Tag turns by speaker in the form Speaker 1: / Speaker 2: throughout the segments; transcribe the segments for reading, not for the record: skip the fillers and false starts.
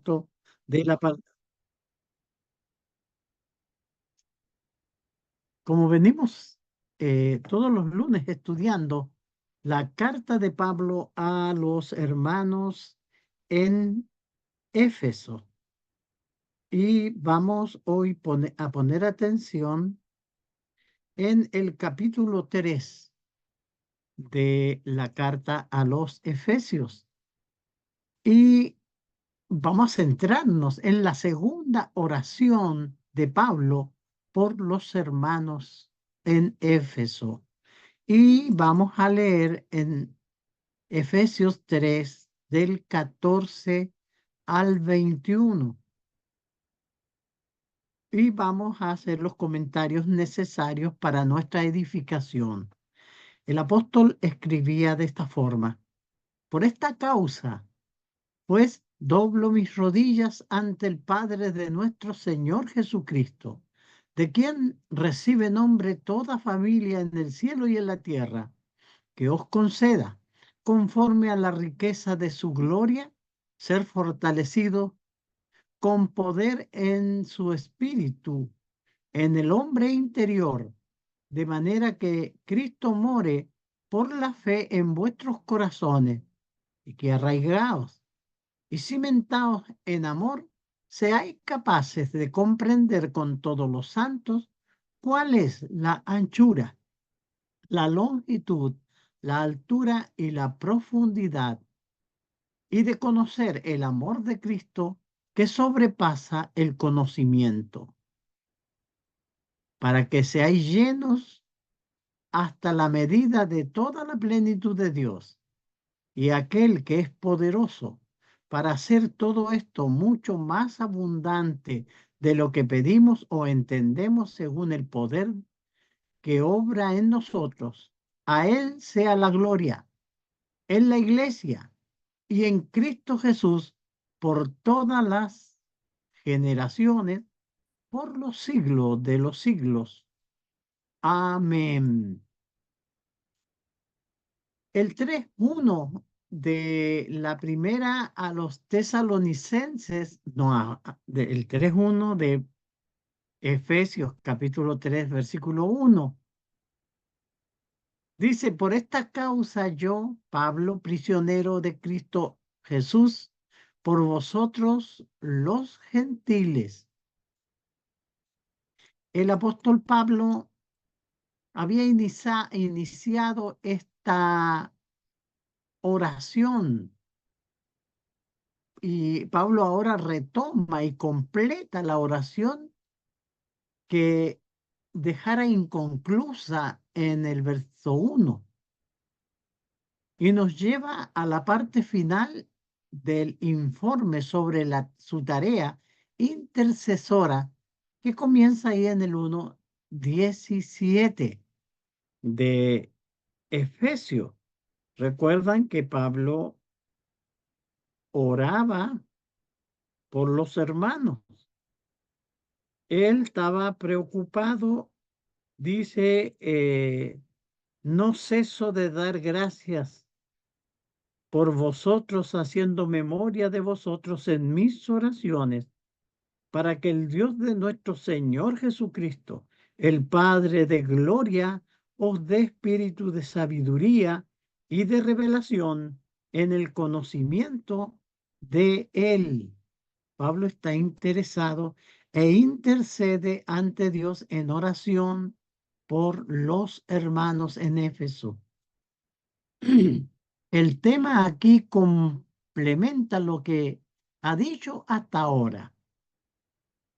Speaker 1: cierto? De la, pa- Como venimos todos los lunes estudiando la carta de Pablo a los hermanos en Éfeso. Y vamos hoy a poner atención en el capítulo 3 de la carta a los Efesios. Y vamos a centrarnos en la segunda oración de Pablo por los hermanos en Éfeso. Y vamos a leer en Efesios 3 del 14 al 21. Y vamos a hacer los comentarios necesarios para nuestra edificación. El apóstol escribía de esta forma: por esta causa, pues, doblo mis rodillas ante el Padre de nuestro Señor Jesucristo, de quien recibe nombre toda familia en el cielo y en la tierra, que os conceda, conforme a la riqueza de su gloria, ser fortalecido con poder en su espíritu, en el hombre interior, de manera que Cristo more por la fe en vuestros corazones, y que arraigados y cimentados en amor, seáis capaces de comprender con todos los santos cuál es la anchura, la longitud, la altura y la profundidad, y de conocer el amor de Cristo que sobrepasa el conocimiento, para que seáis llenos hasta la medida de toda la plenitud de Dios. Y aquel que es poderoso para hacer todo esto mucho más abundante de lo que pedimos o entendemos, según el poder que obra en nosotros, a Él sea la gloria en la iglesia y en Cristo Jesús por todas las generaciones, por los siglos de los siglos. Amén. El 3:1 de la primera a los tesalonicenses, no, el 3:1 de Efesios capítulo 3 versículo 1, dice: por esta causa yo, Pablo, prisionero de Cristo Jesús, por vosotros los gentiles. El apóstol Pablo había iniciado esta oración, y Pablo ahora retoma y completa la oración que dejara inconclusa en el verso 1, y nos lleva a la parte final del informe sobre su tarea intercesora, que comienza ahí en el 1:17 de Efesios. Recuerdan que Pablo oraba por los hermanos. Él estaba preocupado, dice, no ceso de dar gracias por vosotros, haciendo memoria de vosotros en mis oraciones, para que el Dios de nuestro Señor Jesucristo, el Padre de gloria, os dé espíritu de sabiduría y de revelación en el conocimiento de Él. Pablo está interesado e intercede ante Dios en oración por los hermanos en Éfeso. El tema aquí complementa lo que ha dicho hasta ahora.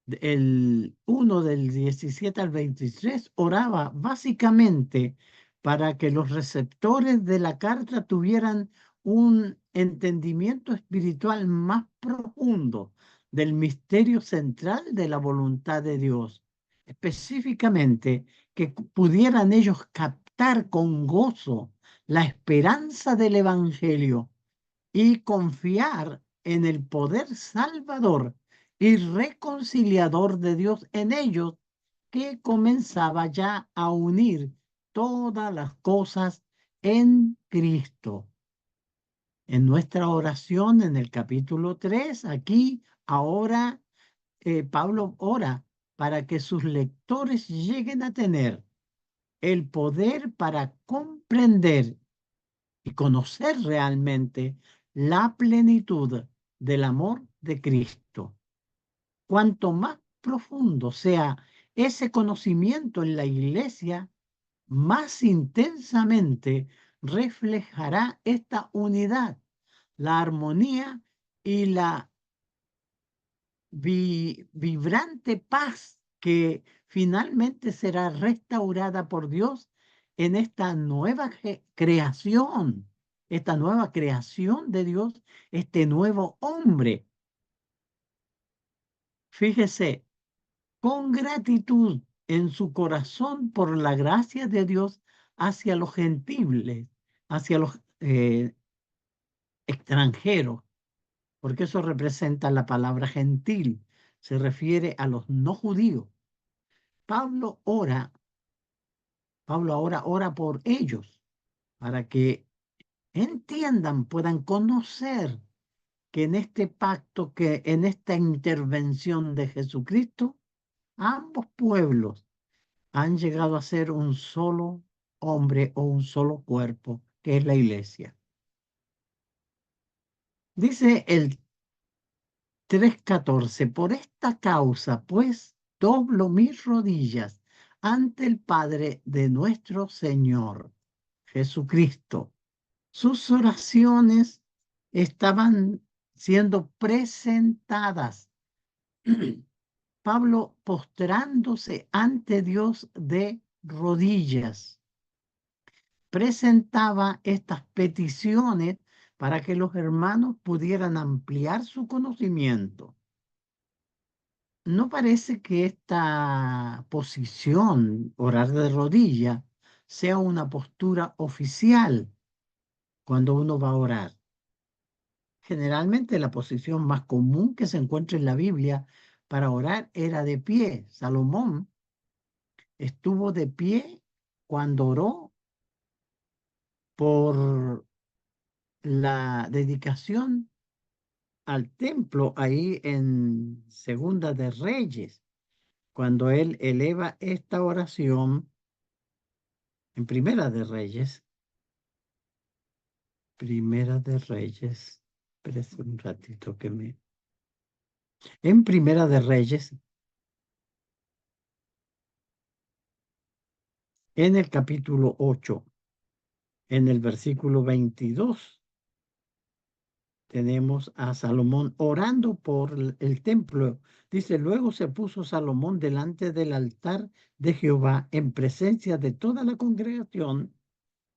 Speaker 1: El 1 del 17 al 23 oraba básicamente para que los receptores de la carta tuvieran un entendimiento espiritual más profundo del misterio central de la voluntad de Dios. Específicamente, que pudieran ellos captar con gozo la esperanza del Evangelio y confiar en el poder salvador y reconciliador de Dios en ellos, que comenzaba ya a unir todas las cosas en Cristo. En nuestra oración en el capítulo 3, aquí ahora Pablo ora para que sus lectores lleguen a tener el poder para comprender y conocer realmente la plenitud del amor de Cristo. Cuanto más profundo sea ese conocimiento en la iglesia, más intensamente reflejará esta unidad, la armonía y la vibrante paz que finalmente será restaurada por Dios en esta nueva creación, esta nueva creación de Dios, este nuevo hombre. Fíjese, con gratitud en su corazón por la gracia de Dios hacia los gentiles, hacia los extranjeros, porque eso representa la palabra gentil, se refiere a los no judíos. Pablo ora, Pablo ahora ora por ellos para que entiendan, puedan conocer que en este pacto, que en esta intervención de Jesucristo, ambos pueblos han llegado a ser un solo hombre o un solo cuerpo, que es la iglesia. Dice el 3:14, por esta causa, pues, doblo mis rodillas ante el Padre de nuestro Señor Jesucristo. Sus oraciones estaban siendo presentadas. Pablo postrándose ante Dios de rodillas, presentaba estas peticiones para que los hermanos pudieran ampliar su conocimiento. No parece que esta posición, orar de rodilla, sea una postura oficial cuando uno va a orar. Generalmente la posición más común que se encuentra en la Biblia para orar era de pie. Salomón estuvo de pie cuando oró por la dedicación al templo ahí en Segunda de Reyes, cuando él eleva esta oración en Primera de Reyes, espérese un ratito que me... En Primera de Reyes, en el capítulo 8, en el versículo 22, tenemos a Salomón orando por el templo. Dice, luego se puso Salomón delante del altar de Jehová en presencia de toda la congregación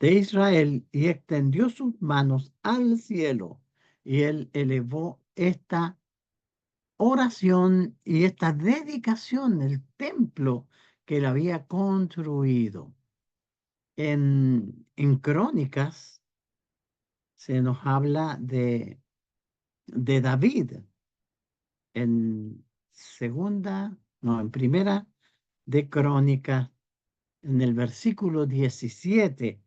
Speaker 1: de Israel y extendió sus manos al cielo. Y él elevó esta oración y esta dedicación del templo que él había construido. En Crónicas se nos habla de David, en en primera de Crónicas, en el versículo 17.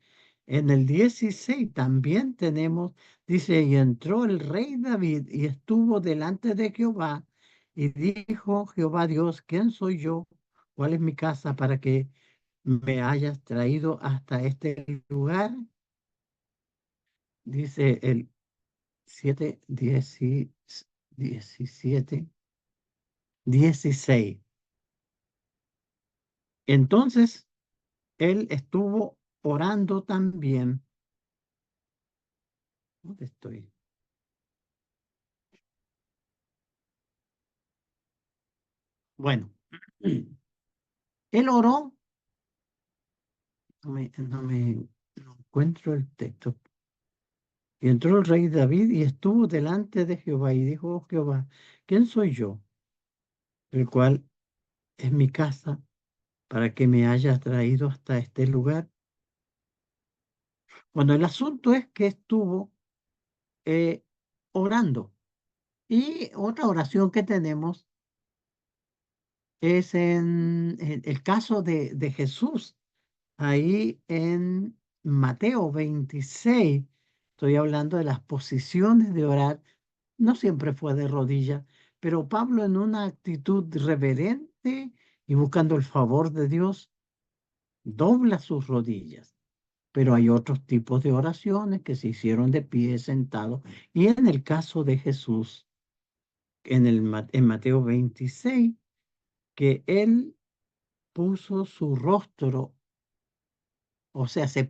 Speaker 1: En el 16 también tenemos, dice, y entró el rey David y estuvo delante de Jehová y dijo, Jehová Dios, ¿quién soy yo? ¿Cuál es mi casa para que me hayas traído hasta este lugar? Dice el 7, 17, 16. Entonces, él estuvo orando también. ¿Dónde estoy? Bueno, él oró, no encuentro el texto. Y entró el rey David y estuvo delante de Jehová y dijo, "Oh Jehová, ¿quién soy yo? El cual es mi casa para que me hayas traído hasta este lugar." Bueno, el asunto es que estuvo eh, orando. Y otra oración que tenemos es en el caso de Jesús, ahí en Mateo 26. Estoy hablando de las posiciones de orar. No siempre fue de rodillas, Pero Pablo, en una actitud reverente y buscando el favor de Dios, dobla sus rodillas. Pero hay otros tipos de oraciones que se hicieron de pie, sentado. Y en el caso de Jesús, en Mateo 26, que él puso su rostro, o sea, se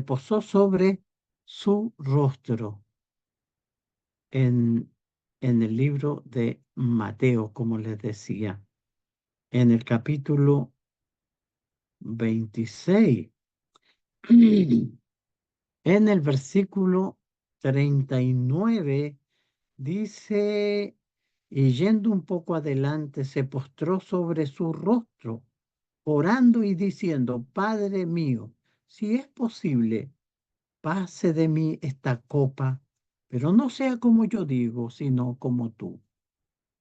Speaker 1: posó sobre su rostro en, en el libro de Mateo, como les decía, en el capítulo 26. En el versículo 39 dice, y yendo un poco adelante, se postró sobre su rostro, orando y diciendo, Padre mío, si es posible, pase de mí esta copa, pero no sea como yo digo, sino como tú.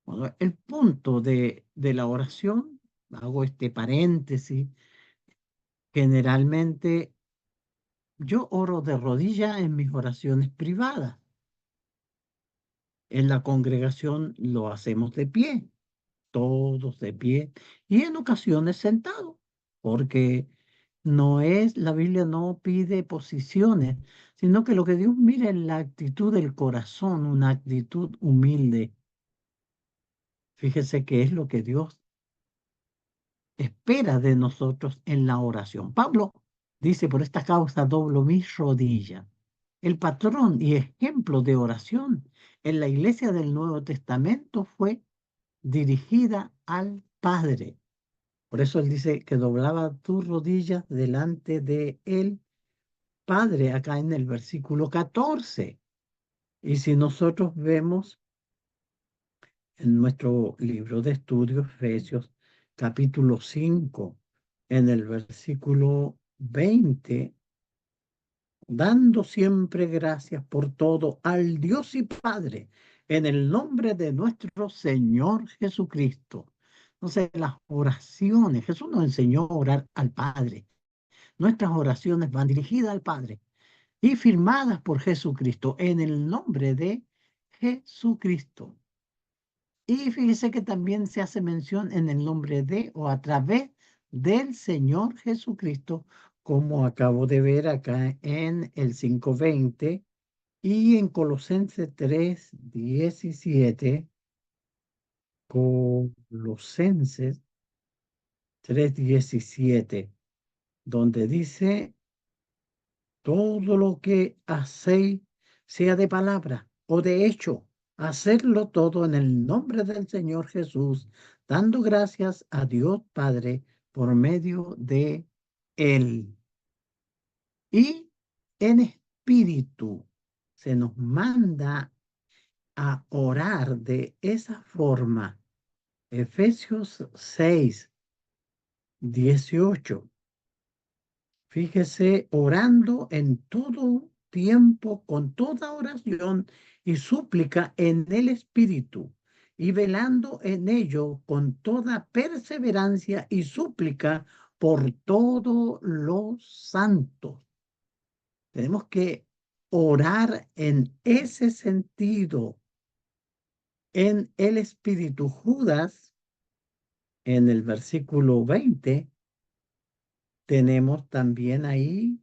Speaker 1: Bueno, el punto de la oración, hago este paréntesis, generalmente yo oro de rodillas en mis oraciones privadas. En la congregación lo hacemos de pie, todos de pie, y en ocasiones sentados, porque la Biblia no pide posiciones, sino que lo que Dios mira es la actitud del corazón, una actitud humilde. Fíjese que es lo que Dios espera de nosotros en la oración. Pablo dice, por esta causa doblo mis rodillas. El patrón y ejemplo de oración en la iglesia del Nuevo Testamento fue dirigida al Padre. Por eso él dice que doblaba tus rodillas delante de el Padre, acá en el versículo 14. Y si nosotros vemos en nuestro libro de estudios, Efesios, capítulo 5, en el versículo 20, dando siempre gracias por todo al Dios y Padre, en el nombre de nuestro Señor Jesucristo. Entonces, las oraciones, Jesús nos enseñó a orar al Padre. Nuestras oraciones van dirigidas al Padre y firmadas por Jesucristo, en el nombre de Jesucristo. Y fíjese que también se hace mención en el nombre de o a través del Señor Jesucristo, como acabo de ver acá en el 5:20 y en Colosenses 3:17. Colosenses 3:17, donde dice, todo lo que hacéis, sea de palabra o de hecho, hacerlo todo en el nombre del Señor Jesús, dando gracias a Dios Padre por medio de Él. Y en espíritu se nos manda a orar de esa forma. Efesios 6:18. Fíjese, orando en todo tiempo, con toda oración y súplica en el Espíritu, y velando en ello con toda perseverancia y súplica por todos los santos. Tenemos que orar en ese sentido, en el Espíritu. Judas, en el versículo 20, tenemos también ahí,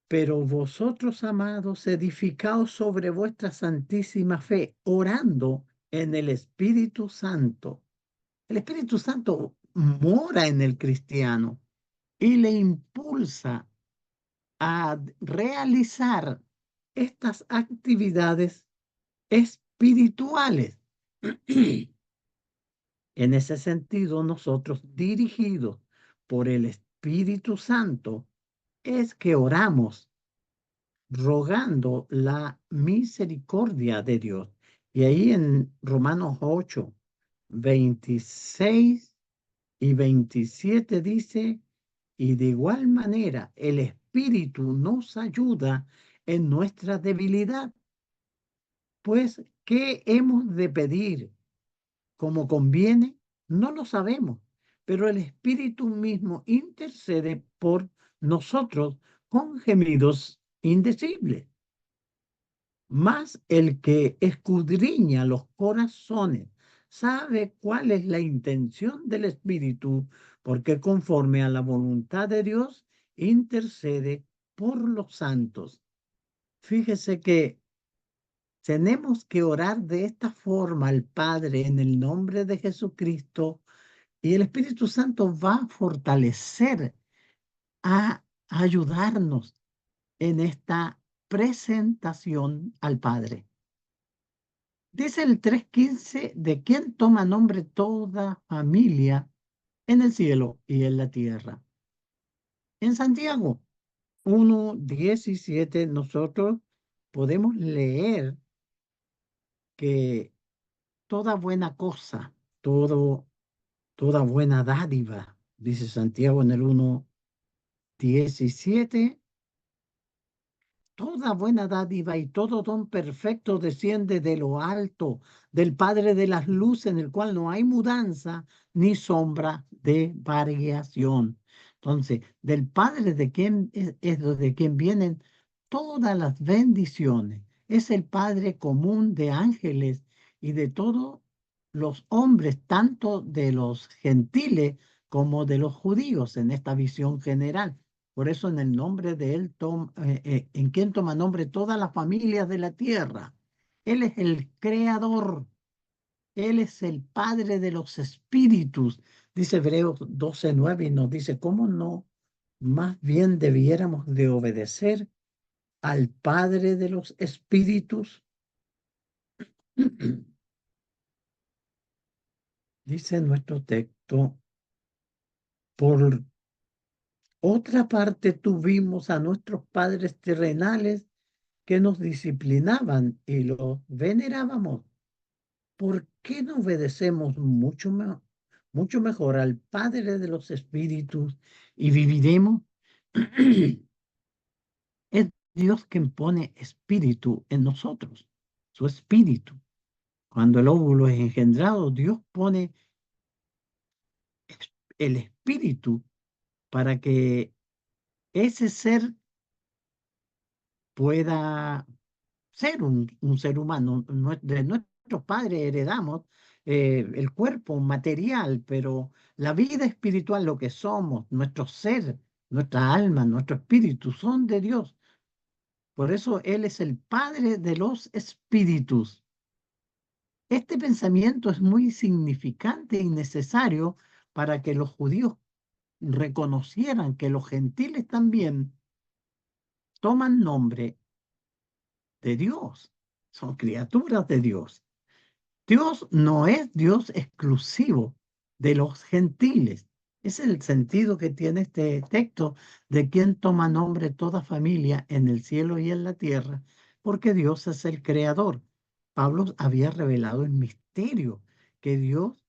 Speaker 1: pero vosotros, amados, edificaos sobre vuestra santísima fe, orando en el Espíritu Santo. El Espíritu Santo mora en el cristiano y le impulsa a realizar estas actividades espirituales. En ese sentido, nosotros, dirigidos por el Espíritu Santo, es que oramos rogando la misericordia de Dios. Y ahí en Romanos 8:26 y 27 dice, y de igual manera el Espíritu nos ayuda en nuestra debilidad, pues ¿qué hemos de pedir como conviene? No lo sabemos, pero el Espíritu mismo intercede por nosotros con gemidos indecibles. Mas el que escudriña los corazones sabe cuál es la intención del Espíritu, porque conforme a la voluntad de Dios intercede por los santos. Fíjese que tenemos que orar de esta forma al Padre en el nombre de Jesucristo y el Espíritu Santo va a fortalecer, a ayudarnos en esta presentación al Padre. Dice el 3:15, de quien toma nombre toda familia en el cielo y en la tierra. En Santiago 1:17 nosotros podemos leer que toda buena cosa, toda buena dádiva, dice Santiago en el 1:17, toda buena dádiva y todo don perfecto desciende de lo alto, del Padre de las luces, en el cual no hay mudanza ni sombra de variación. Entonces, del Padre de quien es de quien vienen todas las bendiciones. Es el Padre común de ángeles y de todos los hombres, tanto de los gentiles como de los judíos, en esta visión general. Por eso en el nombre de Él, en quien toma nombre todas las familias de la tierra. Él es el creador, Él es el Padre de los espíritus. Dice Hebreos 12:9 y nos dice, ¿cómo no? Más bien debiéramos de obedecer al Padre de los espíritus. Dice nuestro texto, por otra parte tuvimos a nuestros padres terrenales que nos disciplinaban y los venerábamos. ¿Por qué no obedecemos mucho mejor al Padre de los Espíritus y viviremos? Es Dios quien pone espíritu en nosotros, su espíritu. Cuando el óvulo es engendrado, Dios pone el espíritu para que ese ser pueda ser un ser humano. De nuestros padres heredamos el cuerpo material, pero la vida espiritual, lo que somos, nuestro ser, nuestra alma, nuestro espíritu, son de Dios. Por eso Él es el Padre de los espíritus. Este pensamiento es muy significante y necesario para que los judíos reconocieran que los gentiles también toman nombre de Dios, son criaturas de Dios. Dios no es Dios exclusivo de los gentiles. Es el sentido que tiene este texto de quien toma nombre toda familia en el cielo y en la tierra, porque Dios es el creador. Pablo había revelado el misterio que Dios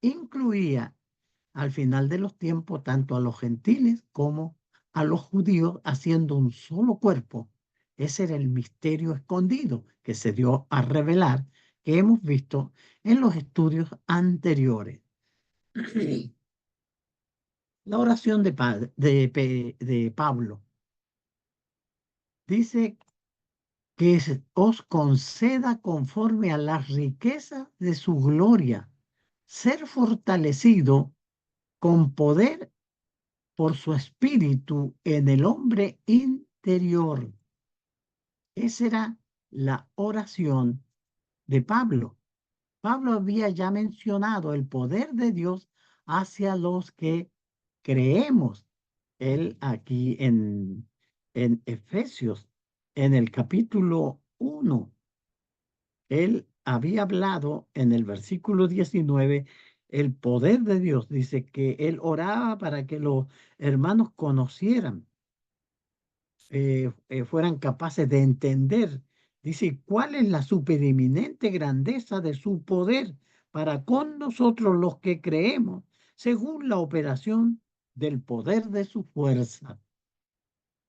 Speaker 1: incluía al final de los tiempos tanto a los gentiles como a los judíos haciendo un solo cuerpo. Ese era el misterio escondido que se dio a revelar, que hemos visto en los estudios anteriores. La oración de Pablo dice que os conceda conforme a las riquezas de su gloria, ser fortalecido con poder por su espíritu en el hombre interior. Esa era la oración de Pablo. Pablo había ya mencionado el poder de Dios hacia los que creemos. Él aquí en Efesios, en el capítulo 1, él había hablado en el versículo 19 el poder de Dios. Dice que él oraba para que los hermanos conocieran, fueran capaces de entender. Dice, ¿cuál es la supereminente grandeza de su poder para con nosotros los que creemos, según la operación del poder de su fuerza?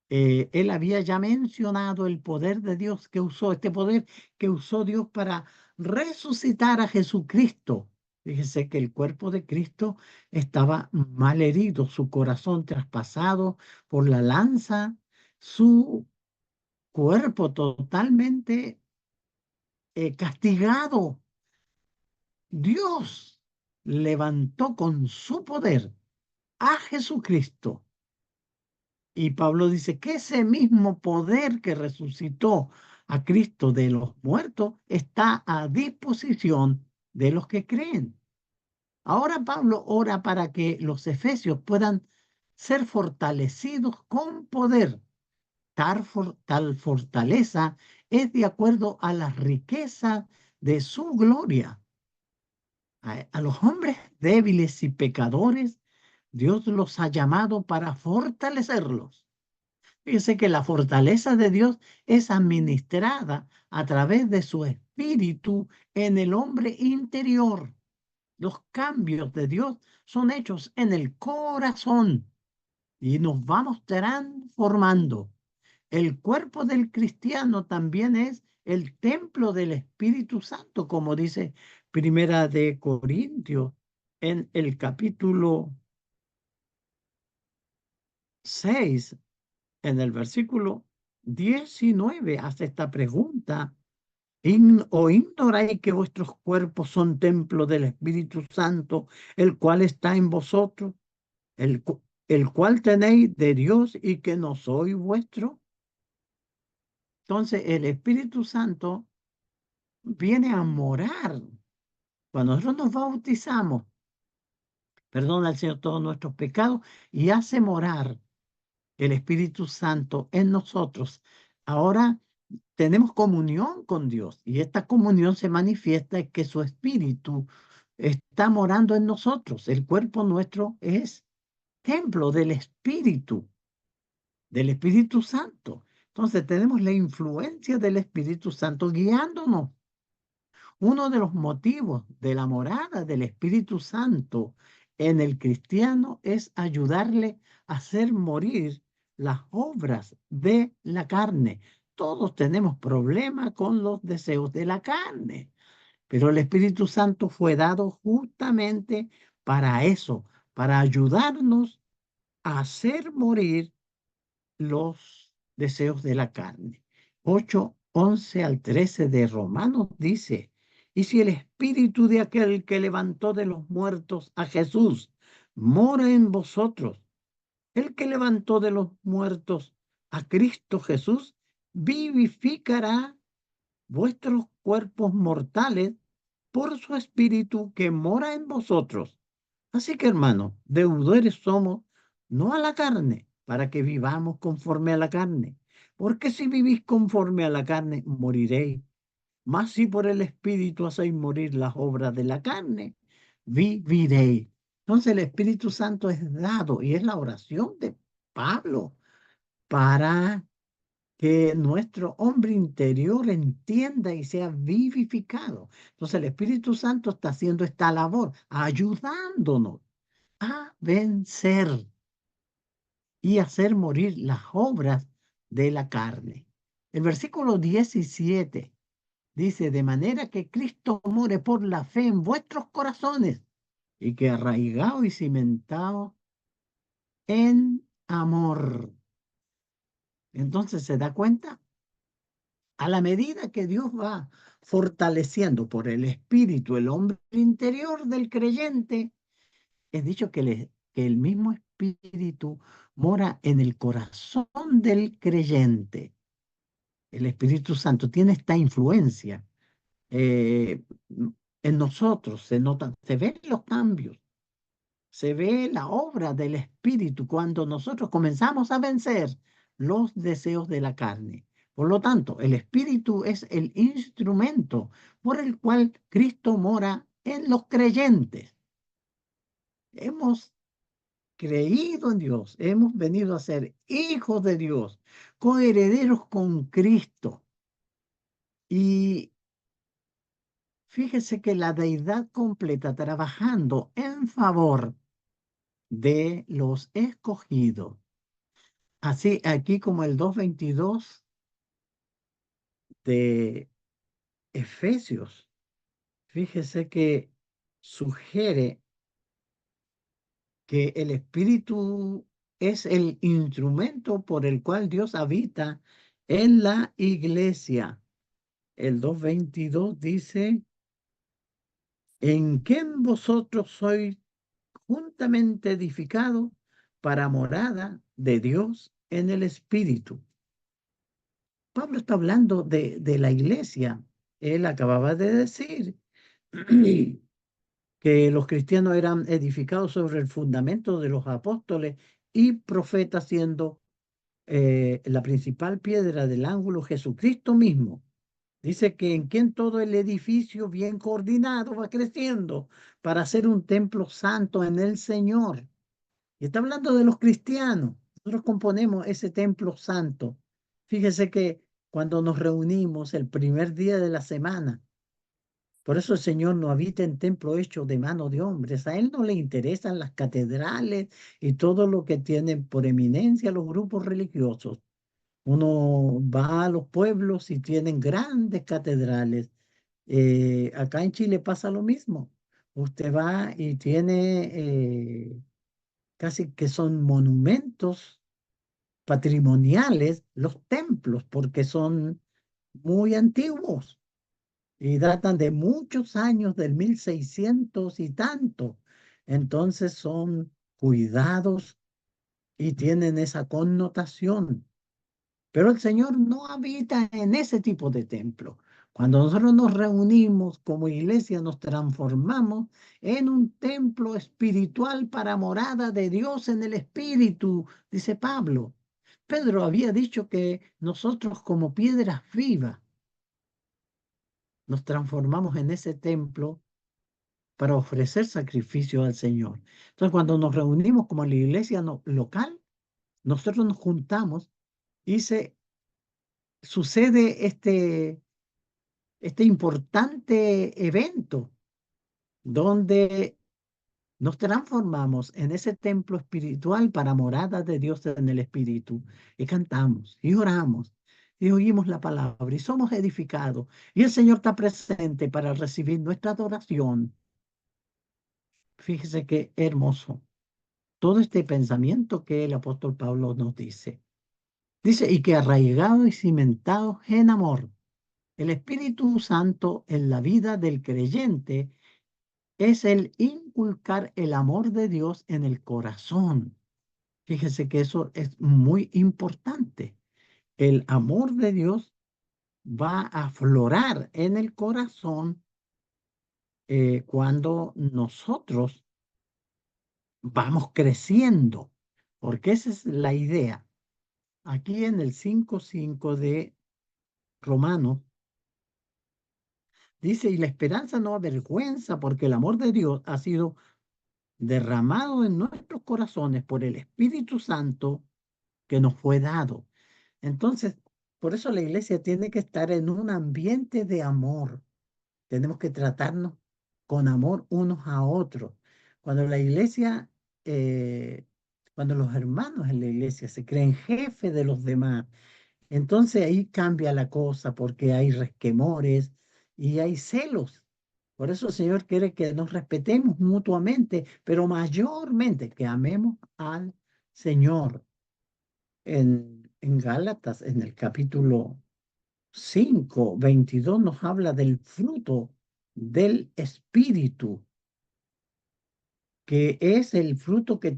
Speaker 1: Él había ya mencionado el poder de Dios que usó, este poder que usó Dios para resucitar a Jesucristo. Fíjese que el cuerpo de Cristo estaba mal herido, su corazón traspasado por la lanza, su cuerpo totalmente castigado, Dios levantó con su poder a Jesucristo. Y Pablo dice que ese mismo poder que resucitó a Cristo de los muertos está a disposición de los que creen. Ahora Pablo ora para que los efesios puedan ser fortalecidos con poder. Tal fortaleza es de acuerdo a las riquezas de su gloria. A los hombres débiles y pecadores, Dios los ha llamado para fortalecerlos. Fíjense que la fortaleza de Dios es administrada a través de su espíritu en el hombre interior. Los cambios de Dios son hechos en el corazón y nos vamos transformando. El cuerpo del cristiano también es el templo del Espíritu Santo, como dice Primera de Corintios en el capítulo 6, en el versículo 19, hace esta pregunta. ¿O ignoráis que vuestros cuerpos son templo del Espíritu Santo, el cual está en vosotros, el cual tenéis de Dios y que no soy vuestro? Entonces el Espíritu Santo viene a morar. Cuando nosotros nos bautizamos, perdona al Señor todos nuestros pecados y hace morar el Espíritu Santo en nosotros. Ahora tenemos comunión con Dios y esta comunión se manifiesta en que su Espíritu está morando en nosotros. El cuerpo nuestro es templo del Espíritu Santo. Entonces tenemos la influencia del Espíritu Santo guiándonos. Uno de los motivos de la morada del Espíritu Santo en el cristiano es ayudarle a hacer morir las obras de la carne. Todos tenemos problemas con los deseos de la carne, pero el Espíritu Santo fue dado justamente para eso, para ayudarnos a hacer morir los deseos de la carne. 8:11 al 13 de Romanos dice, y si el espíritu de aquel que levantó de los muertos a Jesús mora en vosotros, el que levantó de los muertos a Cristo Jesús, vivificará vuestros cuerpos mortales por su espíritu que mora en vosotros. Así que, hermanos, deudores somos no a la carne, para que vivamos conforme a la carne. Porque si vivís conforme a la carne, moriréis. Mas si por el Espíritu hacéis morir las obras de la carne, viviréis. Entonces el Espíritu Santo es dado y es la oración de Pablo para que nuestro hombre interior entienda y sea vivificado. Entonces el Espíritu Santo está haciendo esta labor, ayudándonos a vencer y hacer morir las obras de la carne. El versículo 17 dice, de manera que Cristo more por la fe en vuestros corazones y que arraigado y cimentado en amor. Entonces se da cuenta, a la medida que Dios va fortaleciendo por el Espíritu el hombre interior del creyente, es dicho que el mismo Espíritu mora en el corazón del creyente. El Espíritu Santo tiene esta influencia eh, en nosotros, se notan, se ven los cambios, se ve la obra del Espíritu cuando nosotros comenzamos a vencer los deseos de la carne. Por lo tanto, el Espíritu es el instrumento por el cual Cristo mora en los creyentes. Hemos creído en Dios, hemos venido a ser hijos de Dios, coherederos con Cristo. Y fíjese que la deidad completa trabajando en favor de los escogidos. Así, aquí como el 2:22 de Efesios, fíjese que sugiere que el Espíritu es el instrumento por el cual Dios habita en la iglesia. El 2:22 dice, en quien vosotros sois juntamente edificados para morada de Dios en el Espíritu. Pablo está hablando de la iglesia. Él acababa de decir que los cristianos eran edificados sobre el fundamento de los apóstoles y profetas, siendo la principal piedra del ángulo Jesucristo mismo. Dice que en quien todo el edificio bien coordinado va creciendo para ser un templo santo en el Señor. Y está hablando de los cristianos. Nosotros componemos ese templo santo. Fíjese que cuando nos reunimos el primer día de la semana, por eso el Señor no habita en templo hecho de mano de hombres. A Él no le interesan las catedrales y todo lo que tienen por eminencia los grupos religiosos. Uno va a los pueblos y tienen grandes catedrales. Acá en Chile pasa lo mismo. Usted va y tiene casi que son monumentos patrimoniales los templos, porque son muy antiguos y datan de muchos años, del 1600 y tanto. Entonces son cuidados y tienen esa connotación. Pero el Señor no habita en ese tipo de templo. Cuando nosotros nos reunimos como iglesia, nos transformamos en un templo espiritual para morada de Dios en el Espíritu, dice Pablo. Pedro había dicho que nosotros como piedras vivas nos transformamos en ese templo para ofrecer sacrificio al Señor. Entonces, cuando nos reunimos como la iglesia local, nosotros nos juntamos y se sucede este importante evento donde nos transformamos en ese templo espiritual para morada de Dios en el Espíritu y cantamos y oramos y oímos la palabra y somos edificados y el Señor está presente para recibir nuestra adoración. Fíjese qué hermoso todo este pensamiento que el apóstol Pablo nos dice. Dice, y que arraigados y cimentados en amor. El Espíritu Santo en la vida del creyente es el inculcar el amor de Dios en el corazón. Fíjese que eso es muy importante. El amor de Dios va a aflorar en el corazón cuando nosotros vamos creciendo, porque esa es la idea. Aquí en el 5:5 de Romanos dice, y la esperanza no avergüenza, porque el amor de Dios ha sido derramado en nuestros corazones por el Espíritu Santo que nos fue dado. Entonces, por eso la iglesia tiene que estar en un ambiente de amor. Tenemos que tratarnos con amor unos a otros. Cuando la iglesia, eh, cuando los hermanos en la iglesia se creen jefes de los demás, entonces ahí cambia la cosa porque hay resquemores y hay celos. Por eso el Señor quiere que nos respetemos mutuamente, pero mayormente que amemos al Señor. En Gálatas, en el capítulo 5:22 nos habla del fruto del Espíritu, que es el fruto que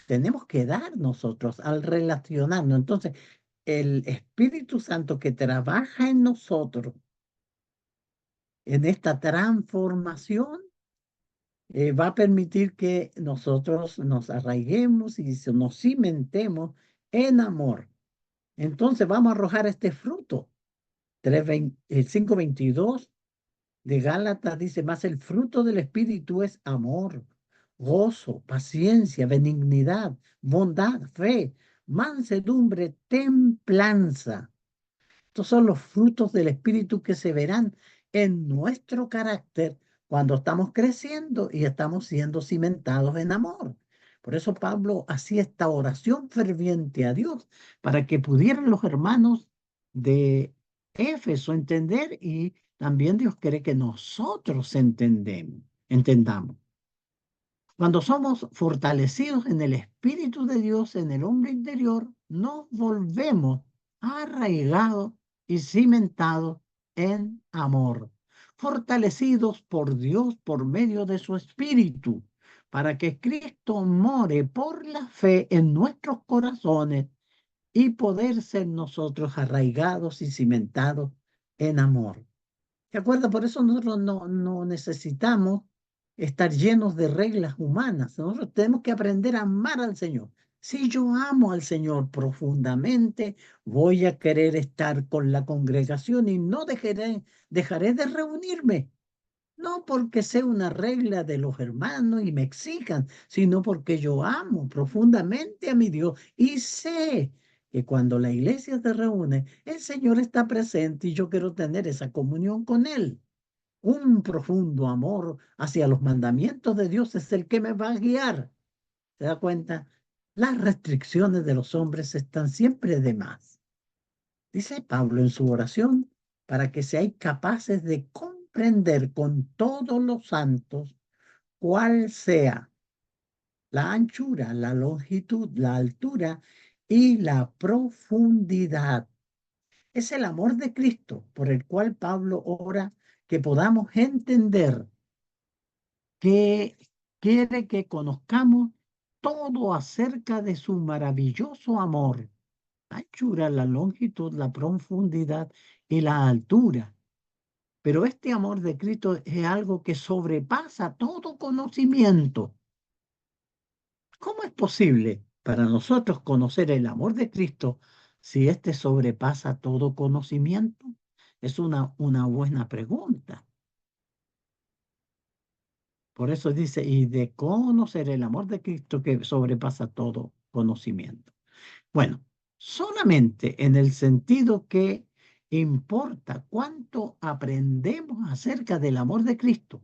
Speaker 1: tenemos que dar nosotros al relacionarnos. Entonces, el Espíritu Santo que trabaja en nosotros, en esta transformación, va a permitir que nosotros nos arraiguemos y nos cimentemos en amor. Entonces vamos a arrojar este fruto. 5:22 de Gálatas dice, más el fruto del Espíritu es amor, gozo, paciencia, benignidad, bondad, fe, mansedumbre, templanza. Estos son los frutos del Espíritu que se verán en nuestro carácter cuando estamos creciendo y estamos siendo cimentados en amor. Por eso Pablo hacía esta oración ferviente a Dios para que pudieran los hermanos de Éfeso entender y también Dios quiere que nosotros entendamos. Cuando somos fortalecidos en el Espíritu de Dios, en el hombre interior, nos volvemos arraigados y cimentados en amor, fortalecidos por Dios por medio de su Espíritu, para que Cristo more por la fe en nuestros corazones y poder ser nosotros arraigados y cimentados en amor. ¿De acuerdo? Por eso nosotros no necesitamos estar llenos de reglas humanas. Nosotros tenemos que aprender a amar al Señor. Si yo amo al Señor profundamente, voy a querer estar con la congregación y no dejaré de reunirme. No porque sea una regla de los hermanos y me exijan, sino porque yo amo profundamente a mi Dios y sé que cuando la iglesia se reúne, el Señor está presente y yo quiero tener esa comunión con Él. Un profundo amor hacia los mandamientos de Dios es el que me va a guiar. ¿Se da cuenta? Las restricciones de los hombres están siempre de más. Dice Pablo en su oración, para que seáis capaces de comprender con todos los santos cuál sea la anchura, la longitud, la altura y la profundidad. Es el amor de Cristo por el cual Pablo ora que podamos entender que quiere que conozcamos todo acerca de su maravilloso amor, la anchura, la longitud, la profundidad y la altura. Pero este amor de Cristo es algo que sobrepasa todo conocimiento. ¿Cómo es posible para nosotros conocer el amor de Cristo si éste sobrepasa todo conocimiento? Es una buena pregunta. Por eso dice, y de conocer el amor de Cristo que sobrepasa todo conocimiento. Bueno, solamente en el sentido que importa cuánto aprendemos acerca del amor de Cristo,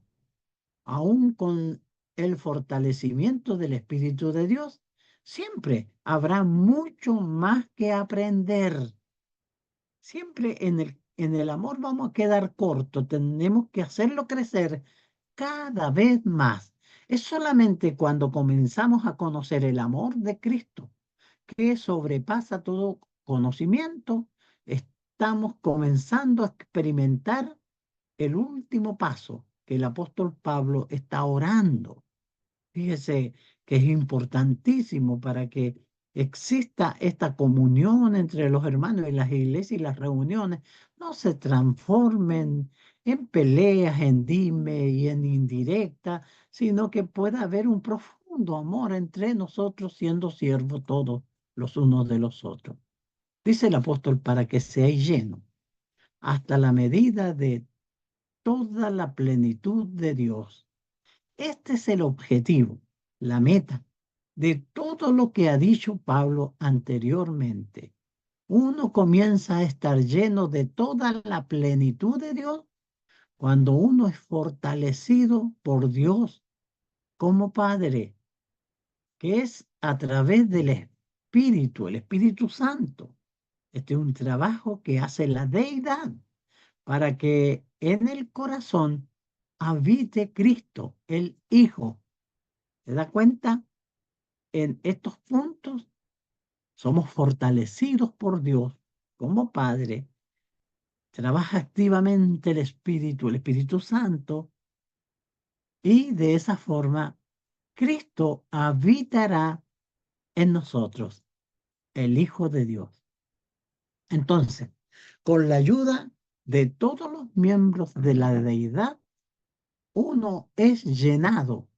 Speaker 1: aún con el fortalecimiento del Espíritu de Dios, siempre habrá mucho más que aprender. Siempre en el amor vamos a quedar cortos, tenemos que hacerlo crecer cada vez más. Es solamente cuando comenzamos a conocer el amor de Cristo, que sobrepasa todo conocimiento, estamos comenzando a experimentar el último paso que el apóstol Pablo está orando. Fíjese que es importantísimo para que exista esta comunión entre los hermanos y las iglesias y las reuniones no se transformen en peleas, en dime y en indirecta, sino que pueda haber un profundo amor entre nosotros siendo siervos todos los unos de los otros. Dice el apóstol, para que seáis llenos hasta la medida de toda la plenitud de Dios. Este es el objetivo, la meta de todo lo que ha dicho Pablo anteriormente. Uno comienza a estar lleno de toda la plenitud de Dios cuando uno es fortalecido por Dios como Padre, que es a través del Espíritu, el Espíritu Santo. Este es un trabajo que hace la deidad para que en el corazón habite Cristo, el Hijo. ¿Se da cuenta? En estos puntos somos fortalecidos por Dios como Padre. Trabaja activamente el Espíritu Santo, y de esa forma Cristo habitará en nosotros, el Hijo de Dios. Entonces, con la ayuda de todos los miembros de la deidad, uno es llenado.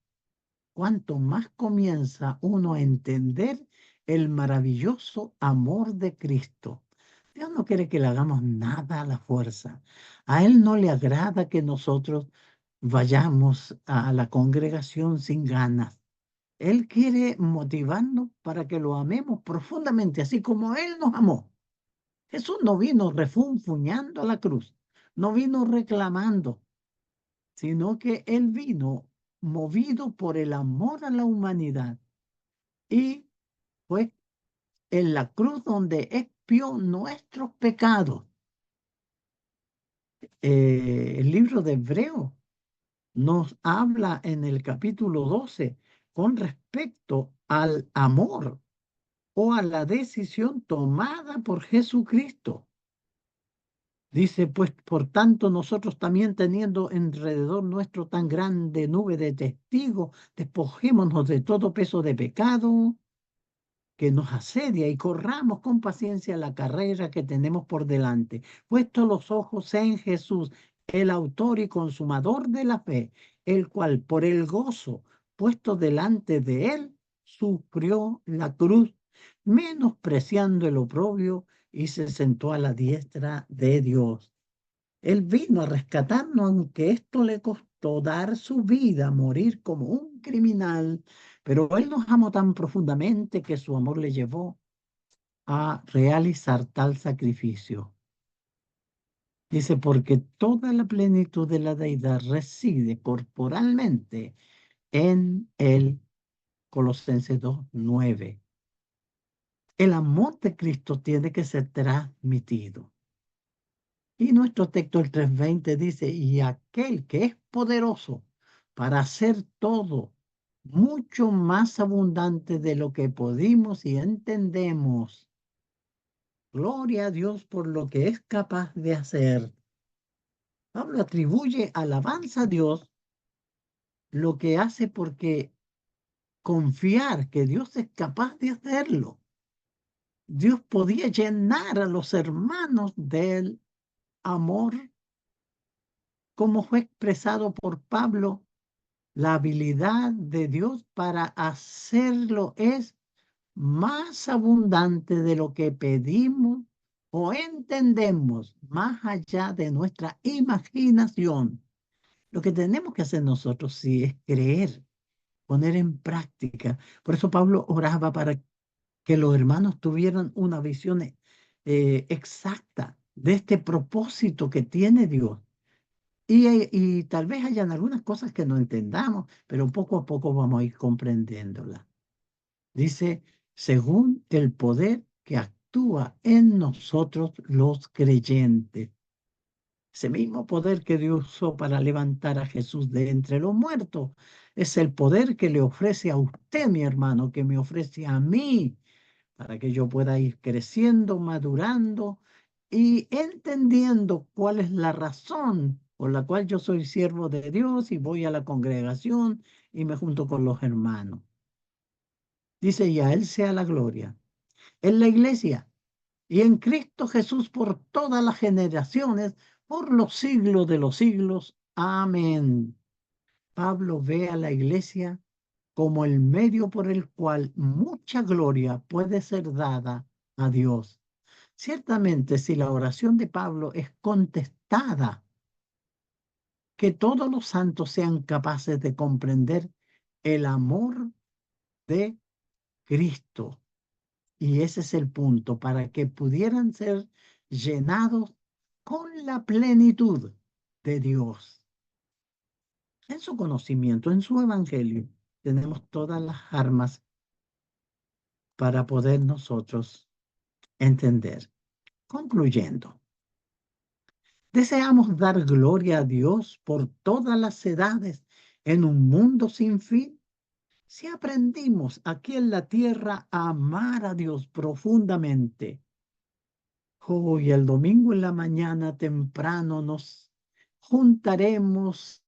Speaker 1: Cuanto más comienza uno a entender el maravilloso amor de Cristo. Dios no quiere que le hagamos nada a la fuerza. A Él no le agrada que nosotros vayamos a la congregación sin ganas. Él quiere motivarnos para que lo amemos profundamente, así como Él nos amó. Jesús no vino refunfuñando a la cruz, no vino reclamando, sino que Él vino movido por el amor a la humanidad y fue en la cruz donde expió nuestros pecados. El libro de Hebreo nos habla en el capítulo 12 con respecto al amor. o a la decisión tomada por Jesucristo. Dice, pues, por tanto, nosotros también teniendo alrededor nuestro tan grande nube de testigos, despojémonos de todo peso de pecado que nos asedia y corramos con paciencia la carrera que tenemos por delante, puestos los ojos en Jesús, el autor y consumador de la fe, el cual por el gozo puesto delante de él sufrió la cruz, menospreciando el oprobio y se sentó a la diestra de Dios. Él vino a rescatarnos, aunque esto le costó dar su vida, morir como un criminal, pero Él nos amó tan profundamente que su amor le llevó a realizar tal sacrificio. Dice, porque toda la plenitud de la deidad reside corporalmente en Él, Colosenses 2:9. El amor de Cristo tiene que ser transmitido. Y nuestro texto, el 3:20, dice, y aquel que es poderoso para hacer todo mucho más abundante de lo que podimos y entendemos. Gloria a Dios por lo que es capaz de hacer. Pablo atribuye alabanza a Dios lo que hace porque confiar que Dios es capaz de hacerlo. Dios podía llenar a los hermanos del amor, como fue expresado por Pablo. La habilidad de Dios para hacerlo es más abundante de lo que pedimos o entendemos, más allá de nuestra imaginación. Lo que tenemos que hacer nosotros sí es creer, poner en práctica. Por eso Pablo oraba para que los hermanos tuvieran una visión exacta de este propósito que tiene Dios. Y tal vez hayan algunas cosas que no entendamos, pero poco a poco vamos a ir comprendiéndolas. Dice, según el poder que actúa en nosotros los creyentes. Ese mismo poder que Dios usó para levantar a Jesús de entre los muertos es el poder que le ofrece a usted, mi hermano, que me ofrece a mí, para que yo pueda ir creciendo, madurando y entendiendo cuál es la razón por la cual yo soy siervo de Dios y voy a la congregación y me junto con los hermanos. Dice, y a Él sea la gloria en la iglesia y en Cristo Jesús por todas las generaciones, por los siglos de los siglos. Amén. Pablo ve a la iglesia como el medio por el cual mucha gloria puede ser dada a Dios. Ciertamente, si la oración de Pablo es contestada, que todos los santos sean capaces de comprender el amor de Cristo. Y ese es el punto, para que pudieran ser llenados con la plenitud de Dios. En su conocimiento, en su evangelio, tenemos todas las armas para poder nosotros entender. Concluyendo, deseamos dar gloria a Dios por todas las edades en un mundo sin fin. Si aprendimos aquí en la tierra a amar a Dios profundamente, hoy el domingo en la mañana temprano nos juntaremos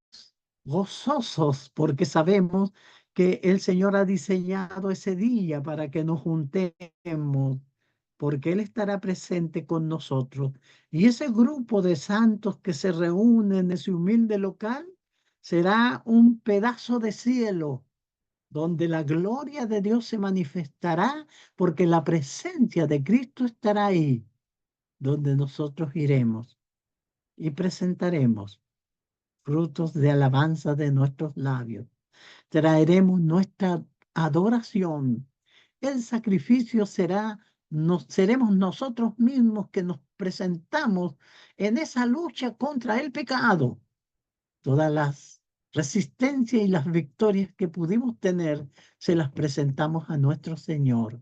Speaker 1: gozosos porque sabemos que el Señor ha diseñado ese día para que nos juntemos, porque Él estará presente con nosotros. Y ese grupo de santos que se reúnen en ese humilde local será un pedazo de cielo donde la gloria de Dios se manifestará porque la presencia de Cristo estará ahí, donde nosotros iremos y presentaremos frutos de alabanza de nuestros labios. Traeremos nuestra adoración. El sacrificio será, seremos nosotros mismos que nos presentamos en esa lucha contra el pecado. Todas las resistencias y las victorias que pudimos tener, se las presentamos a nuestro Señor,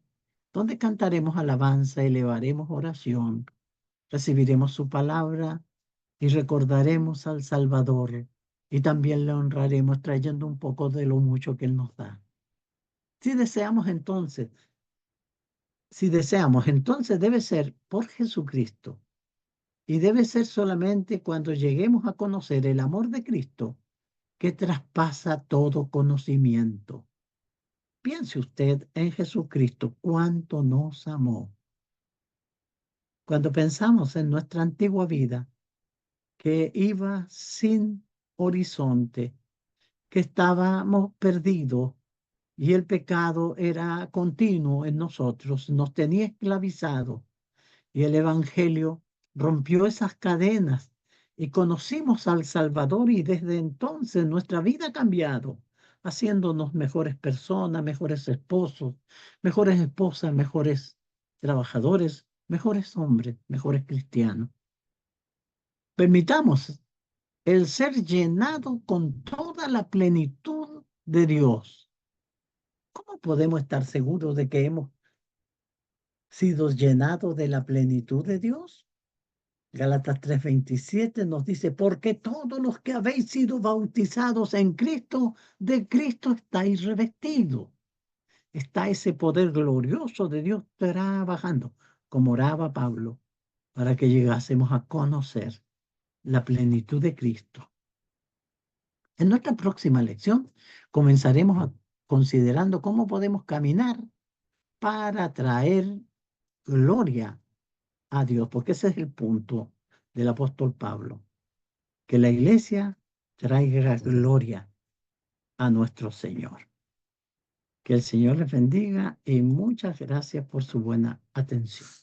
Speaker 1: donde cantaremos alabanza, elevaremos oración, recibiremos su palabra y recordaremos al Salvador y también le honraremos trayendo un poco de lo mucho que Él nos da. Si deseamos entonces Si deseamos, entonces debe ser por Jesucristo y debe ser solamente cuando lleguemos a conocer el amor de Cristo que traspasa todo conocimiento. Piense usted en Jesucristo, cuánto nos amó. Cuando pensamos en nuestra antigua vida, que iba sin horizonte, que estábamos perdidos y el pecado era continuo en nosotros, nos tenía esclavizados y el Evangelio rompió esas cadenas y conocimos al Salvador y desde entonces nuestra vida ha cambiado, haciéndonos mejores personas, mejores esposos, mejores esposas, mejores trabajadores, mejores hombres, mejores cristianos. Permitamos el ser llenado con toda la plenitud de Dios. ¿Cómo podemos estar seguros de que hemos sido llenados de la plenitud de Dios? Gálatas 3:27 nos dice, porque todos los que habéis sido bautizados en Cristo, de Cristo estáis revestidos. Está ese poder glorioso de Dios trabajando, como oraba Pablo, para que llegásemos a conocer la plenitud de Cristo. En nuestra próxima lección comenzaremos considerando cómo podemos caminar para traer gloria a Dios, porque ese es el punto del apóstol Pablo, que la iglesia traiga gloria a nuestro Señor. Que el Señor les bendiga y muchas gracias por su buena atención.